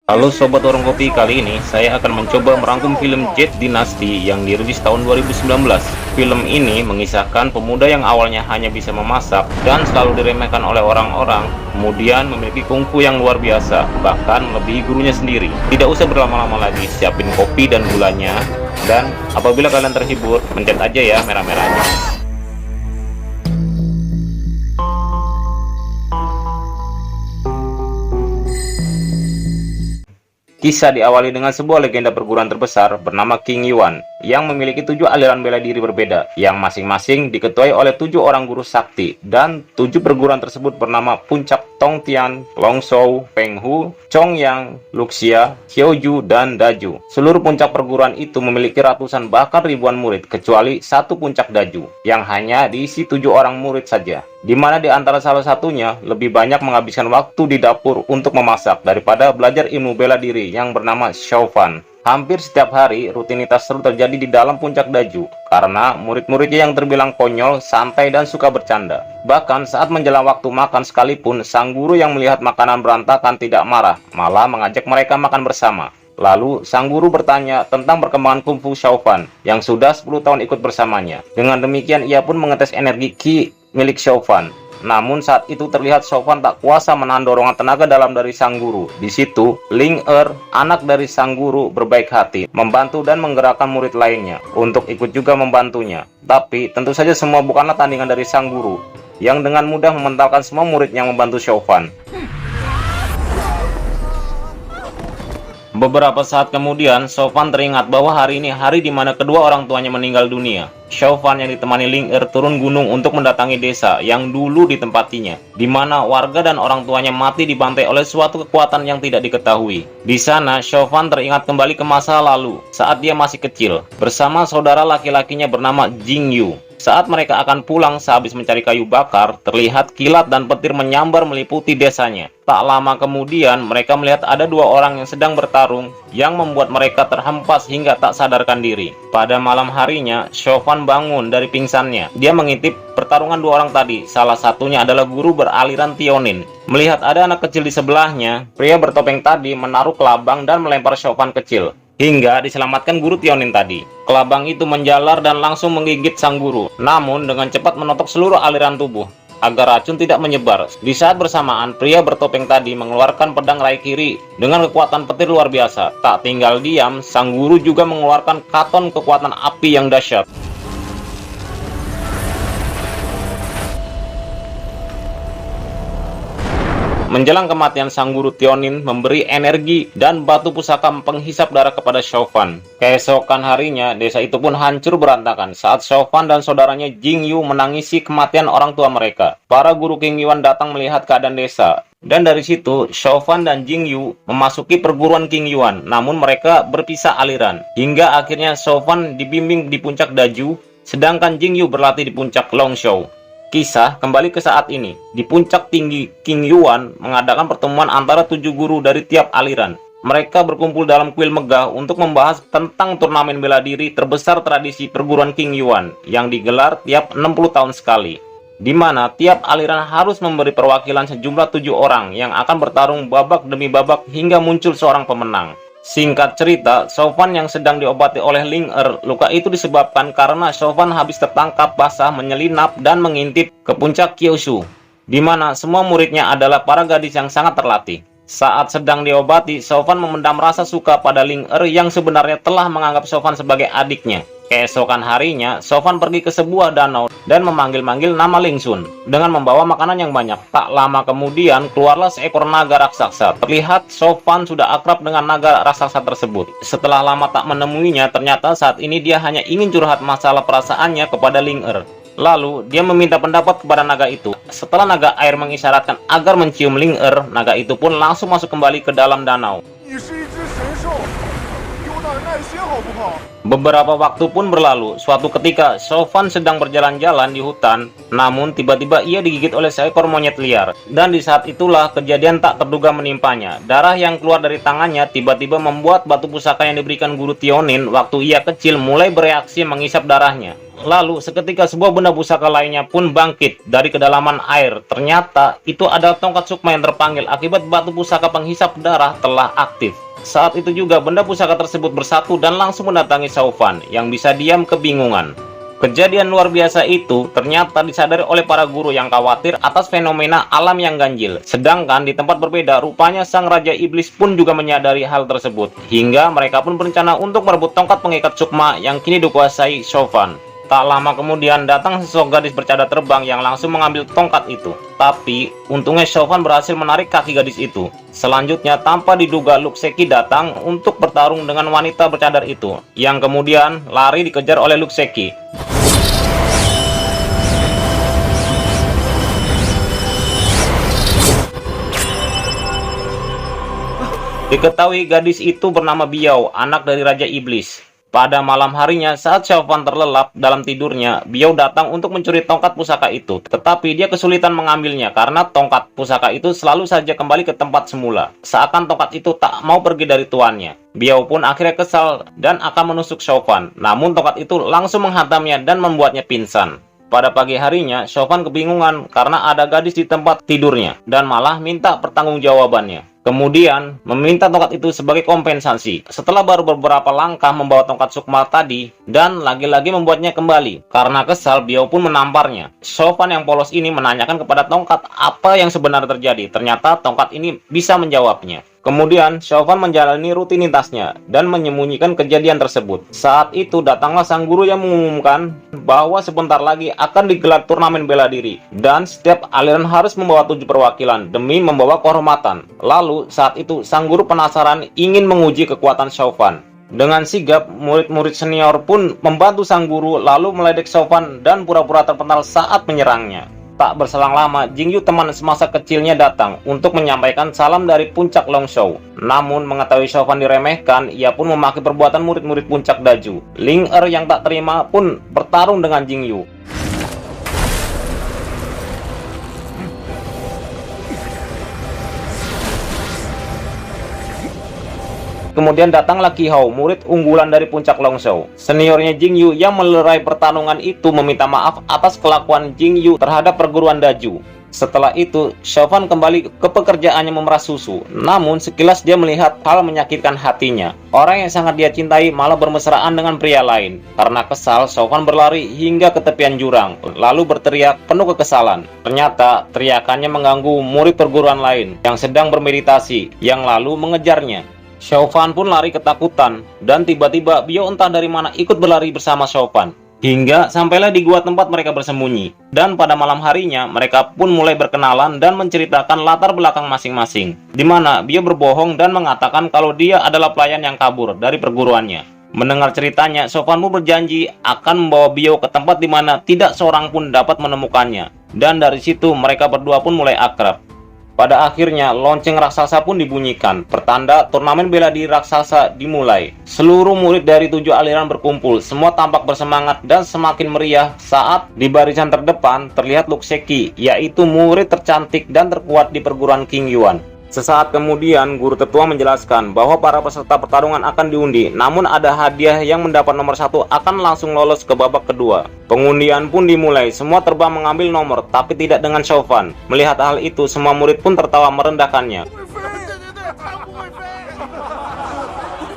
Halo Sobat Warung Kopi, kali ini saya akan mencoba merangkum film Jet Dynasty yang dirilis tahun 2019. Film ini mengisahkan pemuda yang awalnya hanya bisa memasak dan selalu diremehkan oleh orang-orang, kemudian memiliki kungfu yang luar biasa, bahkan melebihi gurunya sendiri. Tidak usah berlama-lama lagi, siapin kopi dan gulanya, dan apabila kalian terhibur, pencet aja ya merah-merahnya. Kisah diawali dengan sebuah legenda perguruan terbesar bernama King Yuan yang memiliki 7 aliran bela diri berbeda yang masing-masing diketuai oleh 7 orang guru sakti, dan 7 perguruan tersebut bernama Puncak Tongtian, Longshou, Penghu, Chongyang, Luxia, Hyoju, dan Daju. Seluruh puncak perguruan itu memiliki ratusan bahkan ribuan murid kecuali satu puncak Daju yang hanya diisi 7 orang murid saja, di mana di antara salah satunya lebih banyak menghabiskan waktu di dapur untuk memasak daripada belajar ilmu bela diri yang bernama Shaofan. Hampir setiap hari rutinitas seru terjadi di dalam puncak Daju karena murid-muridnya yang terbilang konyol, santai, dan suka bercanda. Bahkan saat menjelang waktu makan sekalipun, sang guru yang melihat makanan berantakan tidak marah, malah mengajak mereka makan bersama. Lalu sang guru bertanya tentang perkembangan kungfu Shaofan yang sudah 10 tahun ikut bersamanya. Dengan demikian ia pun mengetes energi Qi milik Shaofan. Namun saat itu terlihat Shaofan tak kuasa menahan dorongan tenaga dalam dari sang guru. Di situ, Ling Er, anak dari sang guru, berbaik hati, membantu dan menggerakkan murid lainnya untuk ikut juga membantunya. Tapi tentu saja semua bukanlah tandingan dari sang guru, yang dengan mudah mementalkan semua murid yang membantu Shaofan. Beberapa saat kemudian, Shaofan teringat bahwa hari ini hari di mana kedua orang tuanya meninggal dunia. Shaofan yang ditemani Ling Er turun gunung untuk mendatangi desa yang dulu ditempatinya, di mana warga dan orang tuanya mati dibantai oleh suatu kekuatan yang tidak diketahui. Di sana, Shaofan teringat kembali ke masa lalu saat dia masih kecil, bersama saudara laki-lakinya bernama Jing Yu. Saat mereka akan pulang sehabis mencari kayu bakar, terlihat kilat dan petir menyambar meliputi desanya. Tak lama kemudian, mereka melihat ada 2 orang yang sedang bertarung, yang membuat mereka terhempas hingga tak sadarkan diri. Pada malam harinya, Shaofan bangun dari pingsannya. Dia mengintip pertarungan 2 orang tadi. Salah satunya adalah guru beraliran Tionin. Melihat ada anak kecil di sebelahnya, pria bertopeng tadi menaruh kelabang dan melempar Shaofan kecil, hingga diselamatkan guru Tionin tadi. Kelabang itu menjalar dan langsung menggigit sang guru, namun dengan cepat menotok seluruh aliran tubuh agar racun tidak menyebar. Di saat bersamaan, pria bertopeng tadi mengeluarkan pedang rai kiri dengan kekuatan petir luar biasa. Tak tinggal diam, sang guru juga mengeluarkan katon kekuatan api yang dahsyat. Menjelang kematian, sang guru Tionin memberi energi dan batu pusaka penghisap darah kepada Shaofan. Keesokan harinya, desa itu pun hancur berantakan saat Shaofan dan saudaranya Jing Yu menangisi kematian orang tua mereka. Para guru King Yuan datang melihat keadaan desa, dan dari situ Shaofan dan Jing Yu memasuki perguruan King Yuan. Namun mereka berpisah aliran, hingga akhirnya Shaofan dibimbing di puncak Daju, sedangkan Jing Yu berlatih di puncak Longshou. Kisah kembali ke saat ini. Di puncak tinggi, King Yuan mengadakan pertemuan antara 7 guru dari tiap aliran. Mereka berkumpul dalam kuil megah untuk membahas tentang turnamen bela diri terbesar tradisi perguruan King Yuan yang digelar tiap 60 tahun sekali, di mana tiap aliran harus memberi perwakilan sejumlah 7 orang yang akan bertarung babak demi babak hingga muncul seorang pemenang. Singkat cerita, Shaofan yang sedang diobati oleh Ling Er, luka itu disebabkan karena Shaofan habis tertangkap basah menyelinap dan mengintip ke puncak Kyushu, di mana semua muridnya adalah para gadis yang sangat terlatih. Saat sedang diobati, Shaofan memendam rasa suka pada Ling Er yang sebenarnya telah menganggap Shaofan sebagai adiknya. Keesokan harinya, Shaofan pergi ke sebuah danau dan memanggil-manggil nama Ling Sun dengan membawa makanan yang banyak. Tak lama kemudian, keluarlah seekor naga raksasa. Terlihat Shaofan sudah akrab dengan naga raksasa tersebut. Setelah lama tak menemuinya, ternyata saat ini dia hanya ingin curhat masalah perasaannya kepada Ling Er. Lalu, dia meminta pendapat kepada naga itu. Setelah naga air mengisyaratkan agar mencium Ling Er, naga itu pun langsung masuk kembali ke dalam danau. 你是一只神兽，有点耐心好不好？ Beberapa waktu pun berlalu. Suatu ketika, Chauvin sedang berjalan-jalan di hutan, namun tiba-tiba ia digigit oleh seekor monyet liar. Dan di saat itulah kejadian tak terduga menimpanya. Darah yang keluar dari tangannya tiba-tiba membuat batu pusaka yang diberikan guru Tionin waktu ia kecil mulai bereaksi mengisap darahnya. Lalu seketika sebuah benda pusaka lainnya pun bangkit dari kedalaman air. Ternyata itu adalah tongkat sukma yang terpanggil akibat batu pusaka penghisap darah telah aktif. Saat itu juga benda pusaka tersebut bersatu dan langsung mendatangi Chauvin yang bisa diam kebingungan. Kejadian luar biasa itu ternyata disadari oleh para guru yang khawatir atas fenomena alam yang ganjil. Sedangkan di tempat berbeda, rupanya sang Raja Iblis pun juga menyadari hal tersebut. Hingga mereka pun berencana untuk merebut tongkat pengikat sukma yang kini dikuasai Chauvin. Tak lama kemudian datang sesosok gadis bercadar terbang yang langsung mengambil tongkat itu. Tapi untungnya Chauvin berhasil menarik kaki gadis itu. Selanjutnya tanpa diduga Luxeki datang untuk bertarung dengan wanita bercadar itu, yang kemudian lari dikejar oleh Luxeki. Diketahui gadis itu bernama Biao, anak dari Raja Iblis. Pada malam harinya saat Chauvin terlelap dalam tidurnya, Biao datang untuk mencuri tongkat pusaka itu. Tetapi dia kesulitan mengambilnya karena tongkat pusaka itu selalu saja kembali ke tempat semula. Seakan tongkat itu tak mau pergi dari tuannya. Biao pun akhirnya kesal dan akan menusuk Chauvin. Namun tongkat itu langsung menghantamnya dan membuatnya pingsan. Pada pagi harinya, Chauvin kebingungan karena ada gadis di tempat tidurnya dan malah minta pertanggungjawabannya. Kemudian meminta tongkat itu sebagai kompensasi. Setelah baru beberapa langkah membawa tongkat sukma tadi dan lagi-lagi membuatnya kembali. Karena kesal, Biao pun menamparnya. Chauvin yang polos ini menanyakan kepada tongkat apa yang sebenarnya terjadi. Ternyata tongkat ini bisa menjawabnya. Kemudian Chauvin menjalani rutinitasnya dan menyembunyikan kejadian tersebut. Saat itu datanglah sang guru yang mengumumkan bahwa sebentar lagi akan digelar turnamen bela diri dan setiap aliran harus membawa 7 perwakilan demi membawa kehormatan. Lalu saat itu sang guru penasaran ingin menguji kekuatan Chauvin. Dengan sigap, murid-murid senior pun membantu sang guru lalu meledek Chauvin dan pura-pura terpental saat menyerangnya. Tak berselang lama, Jingyu teman semasa kecilnya datang untuk menyampaikan salam dari puncak Longshou. Namun mengetahui Chauvin diremehkan, ia pun memaki perbuatan murid-murid puncak Daju. Ling Er yang tak terima pun bertarung dengan Jingyu. Kemudian datanglah Qi Hao, murid unggulan dari puncak Longshou. Seniornya Jingyu yang melerai pertarungan itu meminta maaf atas kelakuan Jingyu terhadap perguruan Daju. Setelah itu, Chauvin kembali ke pekerjaannya memerah susu. Namun sekilas dia melihat hal menyakitkan hatinya. Orang yang sangat dia cintai malah bermesraan dengan pria lain. Karena kesal, Chauvin berlari hingga ke tepian jurang, lalu berteriak penuh kekesalan. Ternyata teriakannya mengganggu murid perguruan lain yang sedang bermeditasi, yang lalu mengejarnya. Chauvin pun lari ketakutan, dan tiba-tiba Biao entah dari mana ikut berlari bersama Chauvin. Hingga sampailah di gua tempat mereka bersembunyi. Dan pada malam harinya, mereka pun mulai berkenalan dan menceritakan latar belakang masing-masing. Di mana Biao berbohong dan mengatakan kalau dia adalah pelayan yang kabur dari perguruannya. Mendengar ceritanya, Chauvin pun berjanji akan membawa Biao ke tempat di mana tidak seorang pun dapat menemukannya. Dan dari situ mereka berdua pun mulai akrab. Pada akhirnya, lonceng raksasa pun dibunyikan. Pertanda turnamen bela diri raksasa dimulai. Seluruh murid dari 7 aliran berkumpul. Semua tampak bersemangat dan semakin meriah saat di barisan terdepan terlihat Luxeki, yaitu murid tercantik dan terkuat di perguruan King Yuan. Sesaat kemudian, guru tetua menjelaskan bahwa para peserta pertarungan akan diundi, namun ada hadiah yang mendapat nomor 1 akan langsung lolos ke babak kedua. Pengundian pun dimulai, semua terbang mengambil nomor, tapi tidak dengan Chauvin. Melihat hal itu, semua murid pun tertawa merendahkannya.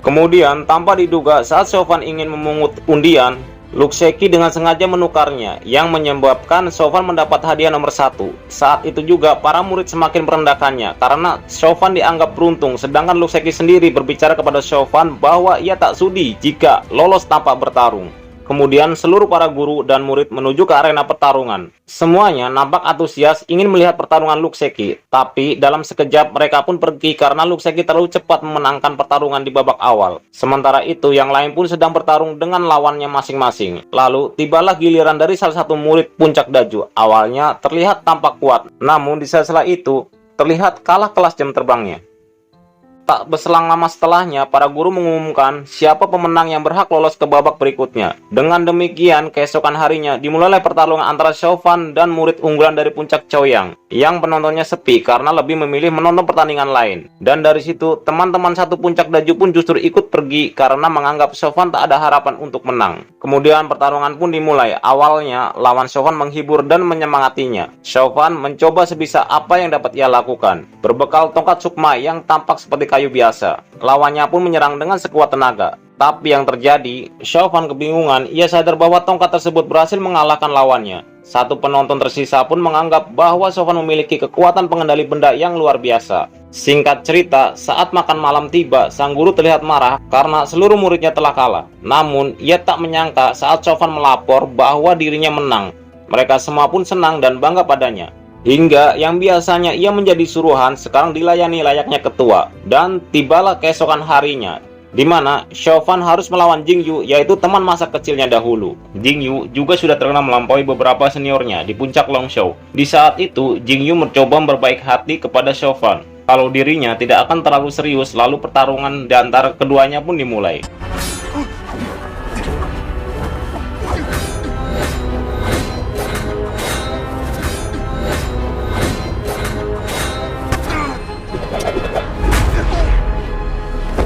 Kemudian, tanpa diduga, saat Chauvin ingin memungut undian, Luxeki dengan sengaja menukarnya, yang menyebabkan Chauvin mendapat hadiah nomor 1. Saat itu juga para murid semakin merendahkannya karena Chauvin dianggap beruntung, sedangkan Luxeki sendiri berbicara kepada Chauvin bahwa ia tak sudi jika lolos tanpa bertarung. Kemudian seluruh para guru dan murid menuju ke arena pertarungan. Semuanya nampak antusias ingin melihat pertarungan Luxeki, tapi dalam sekejap mereka pun pergi karena Luxeki terlalu cepat memenangkan pertarungan di babak awal. Sementara itu yang lain pun sedang bertarung dengan lawannya masing-masing. Lalu tibalah giliran dari salah satu murid puncak Daju. Awalnya terlihat tampak kuat, namun di sela-sela itu terlihat kalah kelas jam terbangnya. Tak berselang lama setelahnya, para guru mengumumkan siapa pemenang yang berhak lolos ke babak berikutnya. Dengan demikian, keesokan harinya dimulailah pertarungan antara Chauvin dan murid unggulan dari Puncak Chaoyang, yang penontonnya sepi karena lebih memilih menonton pertandingan lain. Dan dari situ, teman-teman satu Puncak Daju pun justru ikut pergi karena menganggap Chauvin tak ada harapan untuk menang. Kemudian pertarungan pun dimulai. Awalnya, lawan Chauvin menghibur dan menyemangatinya. Chauvin mencoba sebisa apa yang dapat ia lakukan. Berbekal tongkat sukma yang tampak seperti kayu biasa, lawannya pun menyerang dengan sekuat tenaga. Tapi yang terjadi, Chauvin kebingungan. Ia sadar bahwa tongkat tersebut berhasil mengalahkan lawannya. Satu penonton tersisa pun menganggap bahwa Chauvin memiliki kekuatan pengendali benda yang luar biasa. Singkat cerita, saat makan malam tiba, sang guru terlihat marah karena seluruh muridnya telah kalah. Namun, ia tak menyangka saat Chauvin melapor bahwa dirinya menang. Mereka semua pun senang dan bangga padanya. Hingga yang biasanya ia menjadi suruhan sekarang dilayani layaknya ketua. Dan tibalah keesokan harinya, di mana Chauvin harus melawan Jingyu, yaitu teman masa kecilnya dahulu. Jingyu juga sudah terkenal melampaui beberapa seniornya di puncak Longshou. Di saat itu, Jingyu mencoba berbaik hati kepada Chauvin kalau dirinya tidak akan terlalu serius, lalu pertarungan di antara keduanya pun dimulai.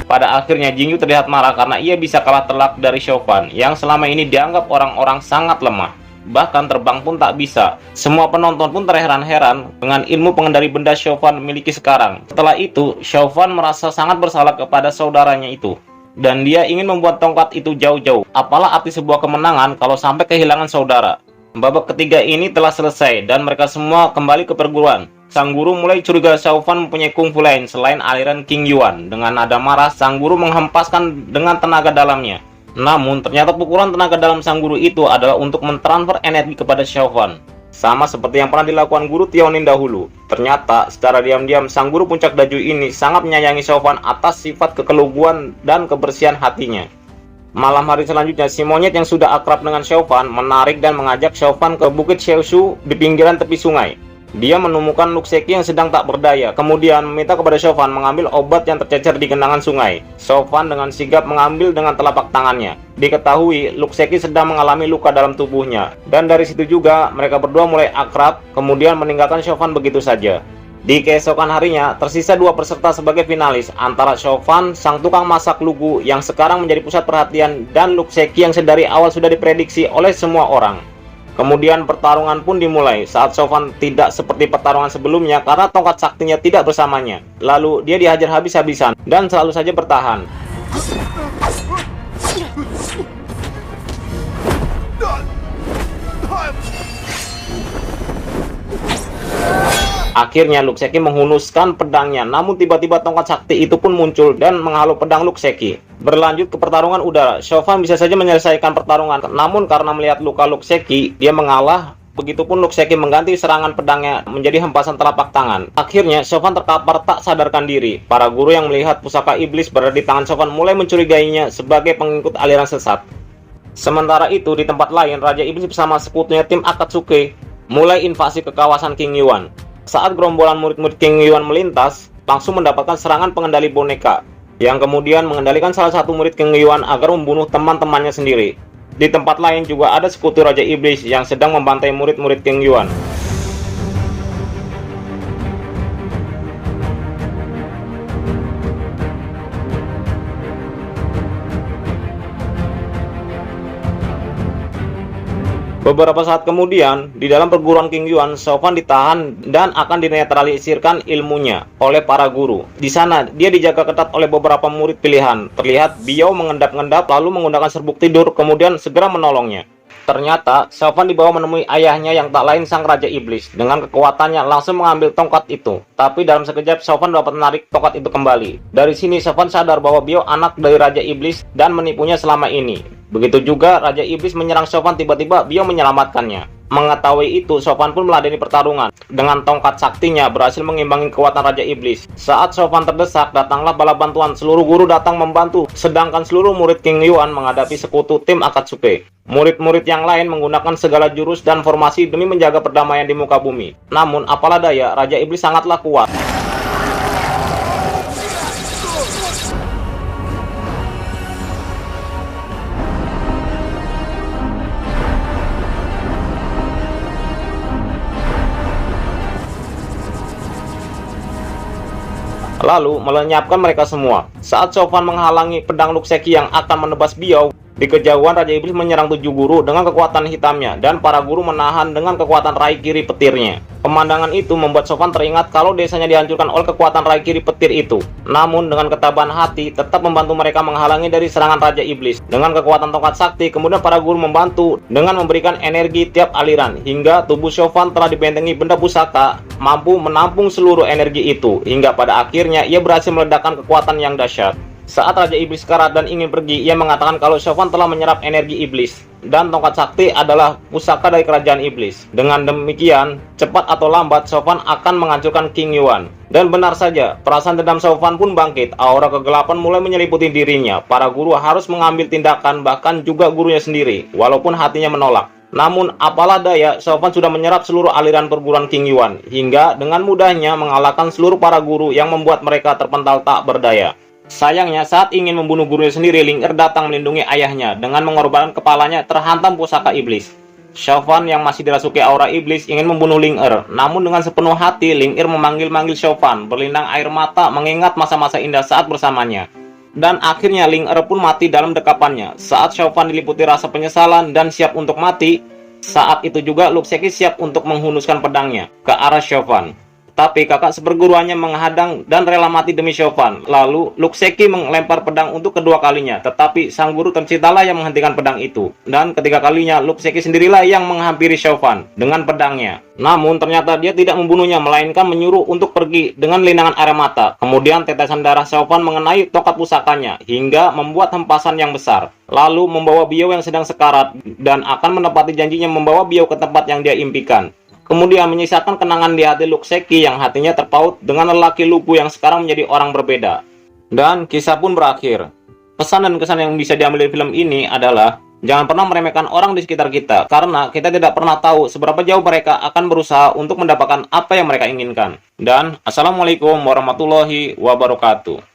Pada akhirnya Jingyu terlihat marah karena ia bisa kalah telak dari Chauvin yang selama ini dianggap orang-orang sangat lemah. Bahkan terbang pun tak bisa. Semua penonton pun terheran-heran dengan ilmu pengendali benda Chauvin miliki sekarang. Setelah itu, Chauvin merasa sangat bersalah kepada saudaranya itu. Dan dia ingin membuat tongkat itu jauh-jauh. Apalah arti sebuah kemenangan kalau sampai kehilangan saudara. Babak ketiga ini telah selesai dan mereka semua kembali ke perguruan. Sang guru mulai curiga Chauvin mempunyai kungfu lain selain aliran King Yuan. Dengan nada marah, sang guru menghempaskan dengan tenaga dalamnya. Namun, ternyata pukulan tenaga dalam sang guru itu adalah untuk mentransfer energi kepada Chauvin. Sama seperti yang pernah dilakukan guru Tionin dahulu. Ternyata, secara diam-diam, sang guru Puncak Daju ini sangat menyayangi Chauvin atas sifat kekeluguan dan kebersihan hatinya. Malam hari selanjutnya, si monyet yang sudah akrab dengan Chauvin menarik dan mengajak Chauvin ke Bukit Xiaoshu di pinggiran tepi sungai. Dia menemukan Luxeki yang sedang tak berdaya, kemudian meminta kepada Chauvin mengambil obat yang tercecer di genangan sungai. Chauvin dengan sigap mengambil dengan telapak tangannya. Diketahui Luxeki sedang mengalami luka dalam tubuhnya, dan dari situ juga mereka berdua mulai akrab, kemudian meninggalkan Chauvin begitu saja. Di keesokan harinya, tersisa dua peserta sebagai finalis, antara Chauvin, sang tukang masak lugu yang sekarang menjadi pusat perhatian, dan Luxeki yang sedari awal sudah diprediksi oleh semua orang. Kemudian pertarungan pun dimulai saat Chauvin tidak seperti pertarungan sebelumnya karena tongkat saktinya tidak bersamanya. Lalu dia dihajar habis-habisan dan selalu saja bertahan. Akhirnya Luxeki menghunuskan pedangnya, namun tiba-tiba tongkat sakti itu pun muncul dan menghalau pedang Luxeki. Berlanjut ke pertarungan udara, Chauvin bisa saja menyelesaikan pertarungan, namun karena melihat luka Luxeki, dia mengalah. Begitupun Luxeki mengganti serangan pedangnya menjadi hempasan telapak tangan. Akhirnya Chauvin terkapar tak sadarkan diri. Para guru yang melihat pusaka iblis berada di tangan Chauvin mulai mencurigainya sebagai pengikut aliran sesat. Sementara itu di tempat lain, Raja Iblis bersama sekutunya tim Akatsuki mulai invasi ke kawasan King Yuan. Saat gerombolan murid-murid King Yuan melintas, langsung mendapatkan serangan pengendali boneka, yang kemudian mengendalikan salah satu murid King Yuan agar membunuh teman-temannya sendiri. Di tempat lain juga ada sekutu Raja Iblis yang sedang membantai murid-murid King Yuan. Beberapa saat kemudian, di dalam perguruan King Yuan, Chauvin ditahan dan akan dinetralisirkan ilmunya oleh para guru. Di sana, dia dijaga ketat oleh beberapa murid pilihan. Terlihat Biao mengendap-endap lalu menggunakan serbuk tidur, kemudian segera menolongnya. Ternyata, Chauvin dibawa menemui ayahnya yang tak lain sang Raja Iblis. Dengan kekuatannya, langsung mengambil tongkat itu. Tapi dalam sekejap, Chauvin dapat menarik tongkat itu kembali. Dari sini, Chauvin sadar bahwa Biao anak dari Raja Iblis dan menipunya selama ini. Begitu juga Raja Iblis menyerang Chauvin, tiba-tiba Biao menyelamatkannya. Mengetahui itu, Chauvin pun meladeni pertarungan. Dengan tongkat saktinya berhasil mengimbangi kekuatan Raja Iblis. Saat Chauvin terdesak, datanglah bala bantuan. Seluruh guru datang membantu, sedangkan seluruh murid King Yuan menghadapi sekutu tim Akatsuki. Murid-murid yang lain menggunakan segala jurus dan formasi demi menjaga perdamaian di muka bumi. Namun, apalah daya, Raja Iblis sangatlah kuat. lalu melenyapkan mereka semua. Saat Chauvin menghalangi pedang Luke Sheki yang akan menebas Biao, di kejauhan Raja Iblis menyerang 7 guru dengan kekuatan hitamnya, dan para guru menahan dengan kekuatan rai kiri petirnya. Pemandangan itu membuat Chauvin teringat kalau desanya dihancurkan oleh kekuatan rai kiri petir itu. Namun dengan ketabahan hati tetap membantu mereka menghalangi dari serangan Raja Iblis. Dengan kekuatan tongkat sakti, kemudian para guru membantu dengan memberikan energi tiap aliran, hingga tubuh Chauvin telah dibentengi benda pusaka mampu menampung seluruh energi itu, hingga pada akhirnya ia berhasil meledakkan kekuatan yang dahsyat. Saat Raja Iblis karat dan ingin pergi, ia mengatakan kalau Chauvin telah menyerap energi iblis, dan tongkat sakti adalah pusaka dari kerajaan iblis. Dengan demikian, cepat atau lambat Chauvin akan menghancurkan King Yuan. Dan benar saja, perasaan dendam Chauvin pun bangkit. Aura kegelapan mulai menyeliputi dirinya. Para guru harus mengambil tindakan, bahkan juga gurunya sendiri, walaupun hatinya menolak. Namun apalah daya, Chauvin sudah menyerap seluruh aliran perguruan King Yuan, hingga dengan mudahnya mengalahkan seluruh para guru yang membuat mereka terpental tak berdaya. Sayangnya, saat ingin membunuh gurunya sendiri, Ling Er datang melindungi ayahnya dengan mengorbankan kepalanya terhantam pusaka iblis. Chauvin yang masih dirasuki aura iblis ingin membunuh Ling Er, namun dengan sepenuh hati Ling Er memanggil-manggil Chauvin, berlinang air mata mengingat masa-masa indah saat bersamanya. Dan akhirnya Ling Er pun mati dalam dekapannya. Saat Chauvin diliputi rasa penyesalan dan siap untuk mati, saat itu juga Luke Sheki siap untuk menghunuskan pedangnya ke arah Chauvin. Tapi kakak seperguruannya menghadang dan rela mati demi Chauvin. Lalu Luke Sheki melempar pedang untuk kedua kalinya, tetapi sang guru tercintalah yang menghentikan pedang itu. Dan ketiga kalinya Luke Sheki sendirilah yang menghampiri Chauvin dengan pedangnya. Namun ternyata dia tidak membunuhnya, melainkan menyuruh untuk pergi dengan linangan air mata. Kemudian tetesan darah Chauvin mengenai tongkat pusakanya hingga membuat hempasan yang besar. Lalu membawa Biao yang sedang sekarat dan akan menepati janjinya membawa Biao ke tempat yang dia impikan. Kemudian menyisakan kenangan di hati Luke Sheki yang hatinya terpaut dengan lelaki lugu yang sekarang menjadi orang berbeda. Dan kisah pun berakhir. Pesan dan kesan yang bisa diambil dari film ini adalah jangan pernah meremehkan orang di sekitar kita, karena kita tidak pernah tahu seberapa jauh mereka akan berusaha untuk mendapatkan apa yang mereka inginkan. Dan Assalamualaikum warahmatullahi wabarakatuh.